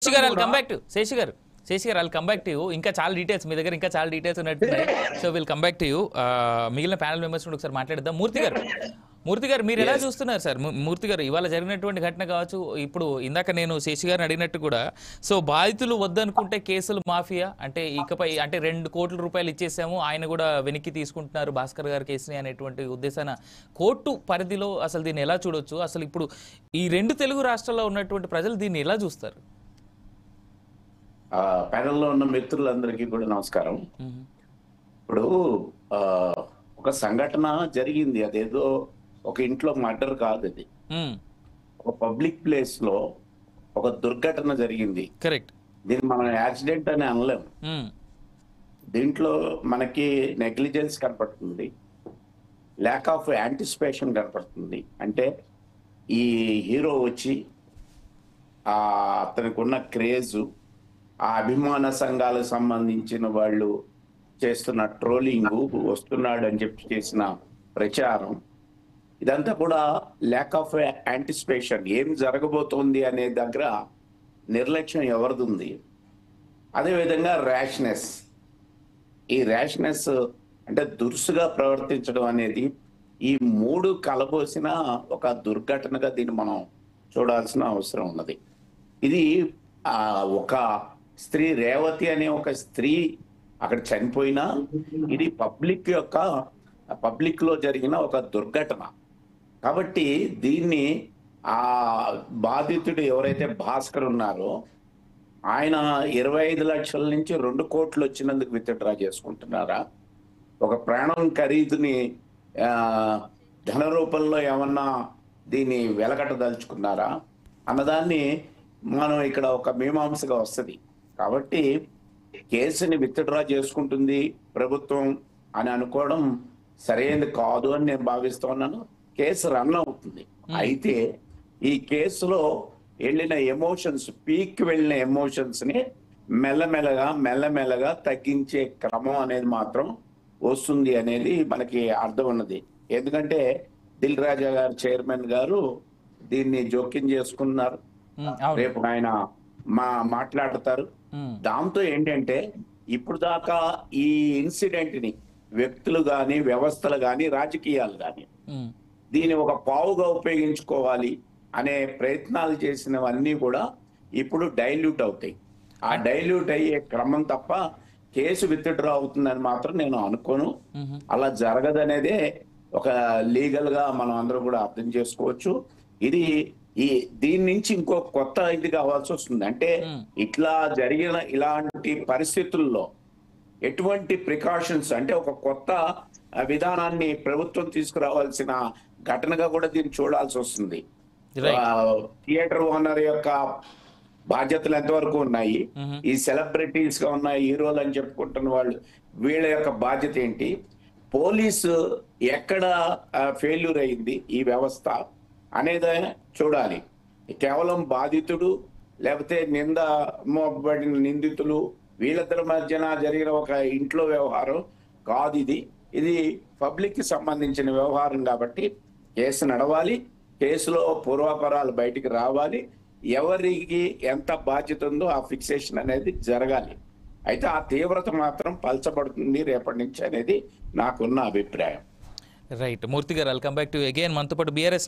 శేషి గారు I'll come back to you. ఇంకా చాలా డీటెయిల్స్ మీ దగ్గర ఇంకా చాలా డీటెయిల్స్ ఉన్నట్టున్నాయి. So will come back to you. మిగిలిన ప్యానల్ మెంబర్స్ ఒకసారి మాట్లాడదాం. మూర్తి గారు మీరు ఎలా చూస్తున్నారు సార్? మూర్తి గారు ఇవాళ జరిగినటువంటి ఘటన కావచ్చు, ఇప్పుడు ఇందాక నేను శేషి గారిని అడిగినట్టు కూడా, సో బాధితులు వద్దనుకుంటే కేసులు మాఫియా అంటే ఇకపై అంటే 2 కోట్ల రూపాయలు ఇచ్చేసాము, ఆయన కూడా వెనక్కి తీసుకుంటున్నారు భాస్కర్ గారి కేసుని అనేటువంటి ఉద్దేశాన కోర్టు పరిధిలో అసలు దీన్ని ఎలా చూడొచ్చు? అసలు ఇప్పుడు ఈ 2 తెలుగు రాష్ట్రాల్లో ఉన్నటువంటి ప్రజలు దీన్ని ఎలా చూస్తారు? ప్యానెల్లో ఉన్న మిత్రులందరికీ కూడా నమస్కారం. ఇప్పుడు ఒక సంఘటన జరిగింది, అదేదో ఒక ఇంట్లో మర్డర్ కాదు, అది ఒక పబ్లిక్ ప్లేస్ లో ఒక దుర్ఘటన జరిగింది. కరెక్ట్. దీన్ని మనం యాక్సిడెంట్ అని అనలేము. దీంట్లో మనకి నెగ్లిజెన్స్ కనపడుతుంది, ల్యాక్ ఆఫ్ యాంటిసిపేషన్ కనపడుతుంది. అంటే ఈ హీరో వచ్చి అతనికి ఉన్న క్రేజు, ఆ అభిమాన సంఘాలకు సంబంధించిన వాళ్ళు చేస్తున్న ట్రోలింగ్, వస్తున్నాడు అని చెప్పి చేసిన ప్రచారం, ఇదంతా కూడా ల్యాక్ ఆఫ్ యాంటిసిపేషన్. ఏం జరగబోతోంది అనే దగ్గర నిర్లక్ష్యం ఎవరిది ఉంది. అదేవిధంగా ర్యాష్నెస్, ఈ ర్యాష్నెస్ అంటే దురుసుగా ప్రవర్తించడం అనేది, ఈ 3 కలబోసిన ఒక దుర్ఘటనగా దీన్ని మనం చూడాల్సిన అవసరం ఉన్నది. ఇది ఒక స్త్రీ, రేవతి అనే ఒక స్త్రీ అక్కడ చనిపోయినా ఇది పబ్లిక్ లో జరిగిన ఒక దుర్ఘటన. కాబట్టి దీన్ని ఆ బాధితుడు ఎవరైతే భాస్కర్ ఉన్నారో ఆయన 25 లక్షల నుంచి 2 కోట్లు వచ్చినందుకు విత్డ్రా చేసుకుంటున్నారా, ఒక ప్రాణం ఖరీదుని ధన రూపంలో ఏమన్నా దీన్ని వెలకట్టదలుచుకున్నారా అన్నదాన్ని మనం ఇక్కడ ఒక మీమాంసగా వస్తుంది. కాబట్టి కేసుని విత్డ్రా చేసుకుంటుంది ప్రభుత్వం అని అనుకోవడం సరైనది కాదు అని నేను భావిస్తున్నాను. కేసు రన్ అవుతుంది. అయితే ఈ కేసులో వెళ్ళిన ఎమోషన్స్, పీక్ వెళ్ళిన ఎమోషన్స్ ని మెల్లమెల్లగా తగ్గించే క్రమం అనేది మాత్రం వస్తుంది అనేది మనకి అర్థం ఉన్నది. ఎందుకంటే దిల్ రాజా గారు, చైర్మన్ గారు దీన్ని జోక్యం చేసుకున్నారు. రేపు ఆయన మాట్లాడతారు. దాంతో ఏంటంటే ఇప్పుడు దాకా ఈ ఇన్సిడెంట్ ని వ్యక్తులు గాని, వ్యవస్థలు గాని, రాజకీయాలు గాని దీన్ని ఒక పావుగా ఉపయోగించుకోవాలి అనే ప్రయత్నాలు చేసినవన్నీ కూడా ఇప్పుడు డైల్యూట్ అవుతాయి. ఆ డైల్యూట్ అయ్యే క్రమం తప్ప కేసు విత్డ్రా అవుతుందని మాత్రం నేను అనుకోను. అలా జరగదనేదే ఒక లీగల్ గా మనం అందరూ కూడా అర్థం చేసుకోవచ్చు. ఇది దీని నుంచి ఇంకో కొత్త ఇది కావాల్సి వస్తుంది. అంటే ఇట్లా జరిగిన ఇలాంటి పరిస్థితుల్లో ఎటువంటి ప్రికాషన్స్, అంటే ఒక కొత్త విధానాన్ని ప్రభుత్వం తీసుకురావాల్సిన ఘటనగా కూడా దీన్ని చూడాల్సి వస్తుంది. థియేటర్ ఓనర్ యొక్క బాధ్యతలు ఎంతవరకు ఉన్నాయి, ఈ సెలబ్రిటీస్ గా ఉన్న హీరోలు అని చెప్పుకుంటున్న వాళ్ళు వీళ్ళ యొక్క బాధ్యత ఏంటి, పోలీసు ఎక్కడ ఫెయిల్యూర్ అయింది ఈ వ్యవస్థ అనేది చూడాలి. కేవలం బాధితుడు లేకపోతే మోపబడిన నిందితులు వీళ్ళిద్దరి మధ్యన జరిగిన ఒక ఇంట్లో వ్యవహారం కాదు ఇది పబ్లిక్ కి సంబంధించిన వ్యవహారం. కాబట్టి కేసు నడవాలి, కేసులో పూర్వాపరాలు బయటికి రావాలి, ఎవరికి ఎంత బాధ్యత ఉందో ఆ ఫిక్సేషన్ అనేది జరగాలి. అయితే ఆ తీవ్రత మాత్రం పల్చబడుతుంది రేపటి నుంచి అనేది నాకున్న అభిప్రాయం. రైట్. మూర్తి గారు, I'll come back to you again. మనతో పాటు BRS